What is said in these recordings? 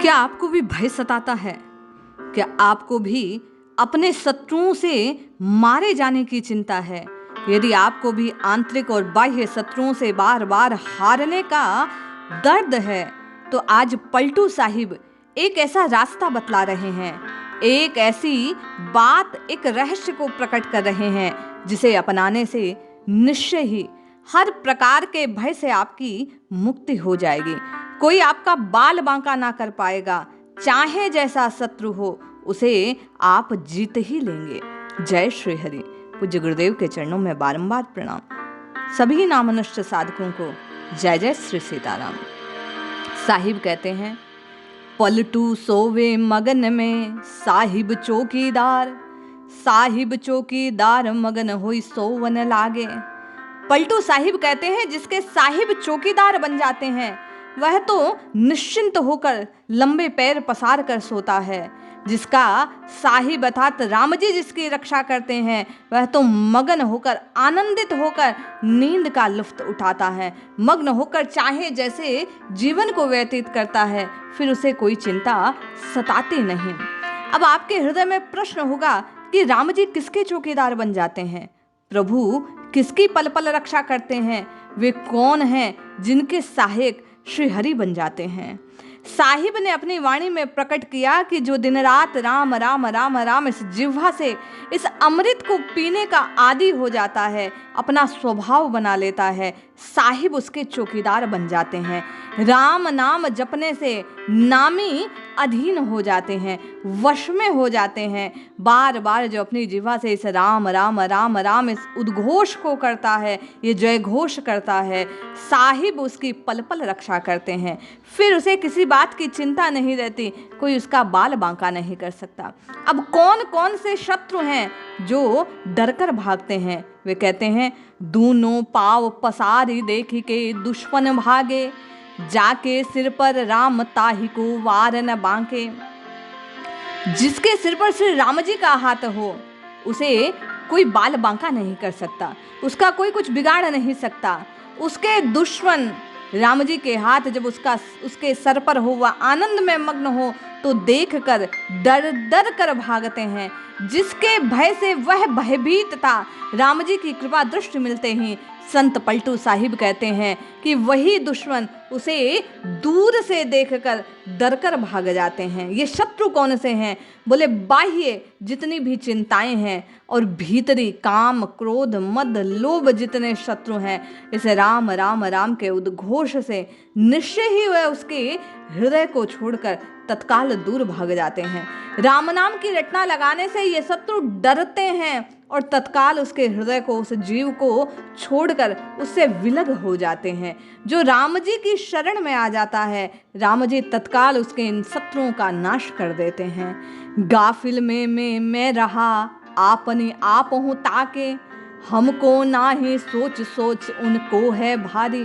क्या आपको भी भय सताता है? क्या आपको भी अपने शत्रुओं से मारे जाने की चिंता है? यदि आपको भी आंतरिक और बाह्य शत्रुओं से बार बार हारने का दर्द है, तो आज पलटू साहिब एक ऐसा रास्ता बतला रहे हैं, एक ऐसी बात, एक रहस्य को प्रकट कर रहे हैं जिसे अपनाने से निश्चय ही हर प्रकार के भय से आपकी मुक्ति हो जाएगी। कोई आपका बाल बांका ना कर पाएगा। चाहे जैसा शत्रु हो, उसे आप जीत ही लेंगे। जय श्री हरि। पूज्य गुरुदेव के चरणों में बारंबार प्रणाम। सभी नामनष्ट साधकों को जय जय श्री सीताराम। साहिब कहते हैं, पलटू सोवे मगन में साहिब चौकीदार, साहिब चौकीदार मगन होई सोवन लागे। पलटू साहिब कहते हैं, जिसके साहिब चौकीदार बन जाते हैं वह तो निश्चिंत होकर लंबे पैर पसार कर सोता है। जिसका साहिब अर्थात राम जी जिसकी रक्षा करते हैं, वह तो मगन होकर, आनंदित होकर नींद का लुत्फ उठाता है। मग्न होकर चाहे जैसे जीवन को व्यतीत करता है, फिर उसे कोई चिंता सताती नहीं। अब आपके हृदय में प्रश्न होगा कि राम जी किसके चौकीदार बन जाते हैं? प्रभु किसकी पल पल रक्षा करते हैं? वे कौन हैं जिनके सहायक श्री हरि बन जाते हैं? साहिब ने अपनी वाणी में प्रकट किया कि जो दिन रात राम राम राम राम इस जिह्वा से इस अमृत को पीने का आदी हो जाता है, अपना स्वभाव बना लेता है, साहिब उसके चौकीदार बन जाते हैं। राम नाम जपने से नामी अधीन हो जाते हैं, वश में हो जाते हैं। बार बार जो अपनी जिह्वा से इस राम राम राम राम इस उद्घोष को करता है, ये जय घोष करता है, साहिब उसकी पल पल रक्षा करते हैं। फिर उसे किसी बात की चिंता नहीं रहती, कोई उसका बाल बांका नहीं कर सकता। अब कौन कौन से शत्रु हैं जो डर कर भागते हैं? वे कहते हैं, दूनों पाव पसारी देखी के दुश्मन भागे, जाके सिर पर राम ताही को वार न बांके। जिसके सिर पर श्री राम जी का हाथ हो, उसे कोई बाल बांका नहीं कर सकता, उसका कोई कुछ बिगाड़ नहीं सकता। उसके दुश्मन राम जी के हाथ जब उसके सर पर हो, वह आनंद में मग्न हो, तो देखकर डर डर कर भागते हैं। जिसके भय से वह भयभीत था, राम जी की कृपा दृष्टि मिलते ही संत पलटू साहिब कहते हैं कि वही दुश्मन उसे दूर से देखकर डर कर भाग जाते हैं। ये शत्रु कौन से हैं? बोले, बाह्य जितनी भी चिंताएं हैं और भीतरी काम क्रोध मद लोभ जितने शत्रु हैं, इस राम राम राम के उद्घोष से निश्चय ही वह उसके हृदय को छोड़कर तत्काल दूर भाग जाते हैं। राम नाम की रटना लगाने से ये शत्रु डरते हैं और तत्काल उसके हृदय को, उस जीव को छोड़कर उससे विलग हो जाते हैं। जो राम जी की शरण में आ जाता है, राम जी तत्काल उसके इन शत्रुओं का नाश कर देते हैं। गाफिल में मैं रहा आपने आप हूँ ताके, हमको ना ही सोच सोच उनको है भारी।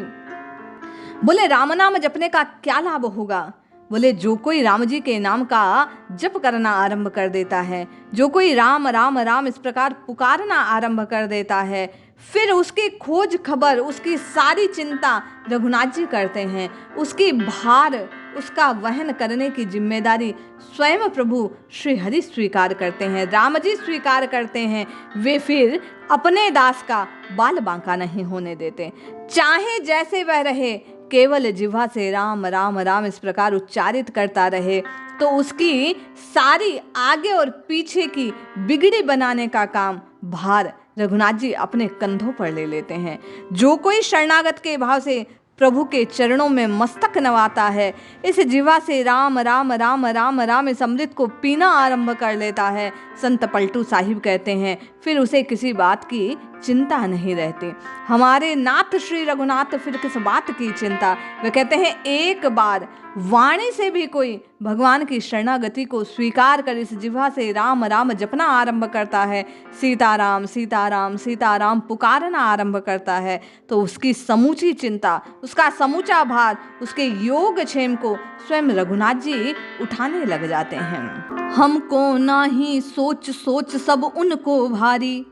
बोले, राम नाम जपने का क्या लाभ होगा? बोले, जो कोई राम जी के नाम का जप करना आरंभ कर देता है, जो कोई राम राम राम इस प्रकार पुकारना आरंभ कर देता है, फिर उसकी खोज खबर, उसकी सारी चिंता रघुनाथ जी करते हैं। उसकी भार, उसका वहन करने की जिम्मेदारी स्वयं प्रभु श्री हरि स्वीकार करते हैं, राम जी स्वीकार करते हैं। वे फिर अपने दास का बाल बांका नहीं होने देते। चाहे जैसे वह रहे, केवल जिह्वा से राम राम राम इस प्रकार उच्चारित करता रहे, तो उसकी सारी आगे और पीछे की बिगड़ी बनाने का काम, भार रघुनाथ जी अपने कंधों पर ले लेते हैं। जो कोई शरणागत के भाव से प्रभु के चरणों में मस्तक नवाता है, इस जिह्वा से राम राम राम राम राम इस अमृत को पीना आरंभ कर लेता है, संत पलटू साहिब कहते हैं, फिर उसे किसी बात की चिंता नहीं रहती। हमारे नाथ श्री रघुनाथ फिर किस बात की चिंता? वे कहते हैं, एक बार वाणी से भी कोई भगवान की शरणागति को स्वीकार कर इस जिह्वा से राम राम जपना आरंभ करता है, सीताराम सीताराम सीताराम पुकारना आरंभ करता है, तो उसकी समूची चिंता, उसका समूचा भार, उसके योग क्षेम को स्वयं रघुनाथ जी उठाने लग जाते हैं। हमको ना ही सोच सोच सब उनको भारी,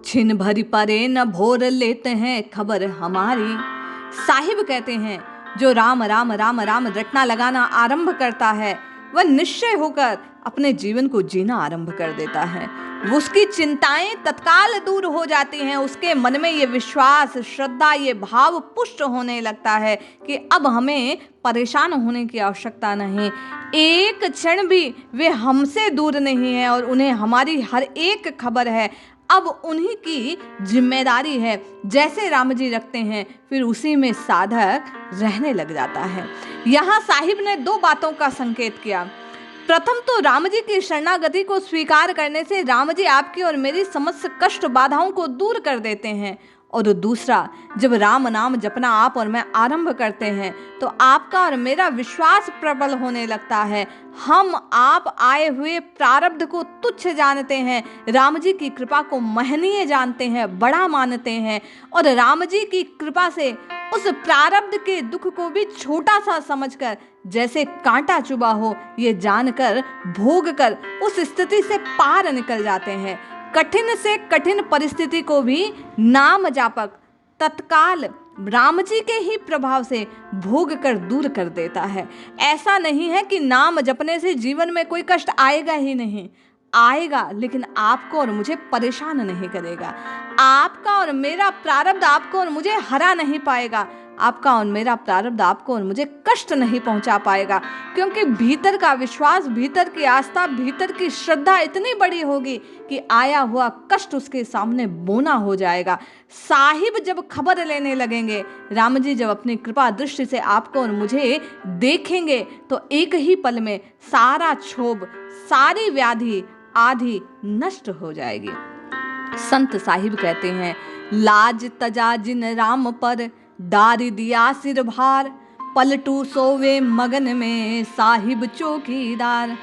छिन भरी परे न भोर लेते हैं खबर हमारी। साहिब कहते हैं, जो राम राम राम राम रटना लगाना आरंभ करता है, वह निश्चय होकर अपने जीवन को जीना आरंभ कर देता है। उसकी चिंताएं तत्काल दूर हो जाती हैं। उसके मन में ये विश्वास, श्रद्धा, ये भाव पुष्ट होने लगता है कि अब हमें परेशान होने की आवश्यकता नहीं। एक क्षण भी वे हमसे दूर नहीं है और उन्हें हमारी हर एक खबर है। अब उन्हीं की जिम्मेदारी है। जैसे राम जी रखते हैं, फिर उसी में साधक रहने लग जाता है। यहाँ साहिब ने 2 बातों का संकेत किया। प्रथम तो राम जी की शरणागति को स्वीकार करने से राम जी आपकी और मेरी समस्त कष्ट बाधाओं को दूर कर देते हैं। और दूसरा, जब राम नाम जपना आप और मैं आरंभ करते हैं तो आपका और मेरा विश्वास प्रबल होने लगता है। हम आप आए हुए प्रारब्ध को तुच्छ जानते हैं, राम जी की कृपा को महनीय जानते हैं, बड़ा मानते हैं और राम जी की कृपा से उस प्रारब्ध के दुख को भी छोटा सा समझकर, जैसे कांटा चुभा हो ये जानकर, भोग कर उस स्थिति से पार निकल जाते हैं। कठिन से कठिन परिस्थिति को भी नाम जापक तत्काल राम जी के ही प्रभाव से भोग कर दूर कर देता है। ऐसा नहीं है कि नाम जपने से जीवन में कोई कष्ट आएगा ही नहीं, आएगा, लेकिन आपको और मुझे परेशान नहीं करेगा। आपका और मेरा प्रारब्ध आपको और मुझे हरा नहीं पाएगा। आपका और मेरा प्रारब्ध आपको और मुझे कष्ट नहीं पहुंचा पाएगा, क्योंकि भीतर का विश्वास, भीतर की आस्था, भीतर की श्रद्धा इतनी बड़ी होगी कि आया हुआ कष्ट उसके सामने बोना हो जाएगा। साहिब जब खबर लेने लगेंगे, राम जी जब अपनी कृपा दृष्टि से आपको और मुझे देखेंगे, तो एक ही पल में सारा क्षोभ, सारी व्याधि आधी नष्ट हो जाएगी। संत साहिब कहते हैं, लाज तजा जिन राम पर, डारी दिया सिर भार, पलटू सोवे मगन में साहिब चौकीदार।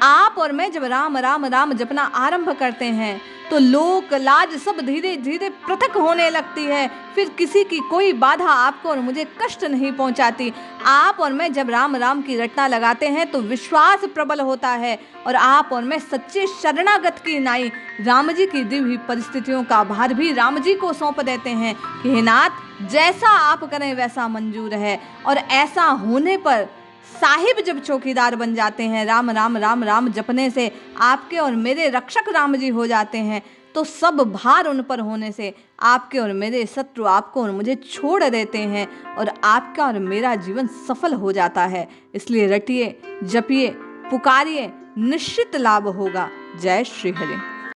आप और मैं जब राम राम राम जपना आरंभ करते हैं तो लोक लाज सब धीरे धीरे पृथक होने लगती है। फिर किसी की कोई बाधा आपको और मुझे कष्ट नहीं पहुंचाती। आप और मैं जब राम राम की रटना लगाते हैं तो विश्वास प्रबल होता है और आप और मैं सच्चे शरणागत की नाई राम जी की दी हुई परिस्थितियों का भार भी राम जी को सौंप देते हैं कि हे नाथ, जैसा आप करें वैसा मंजूर है। और ऐसा होने पर साहिब जब चौकीदार बन जाते हैं, राम राम राम राम जपने से आपके और मेरे रक्षक राम जी हो जाते हैं, तो सब भार उन पर होने से आपके और मेरे शत्रु आपको और मुझे छोड़ देते हैं और आपका और मेरा जीवन सफल हो जाता है। इसलिए रटिए, जपिए, पुकारिए, निश्चित लाभ होगा। जय श्री हरि।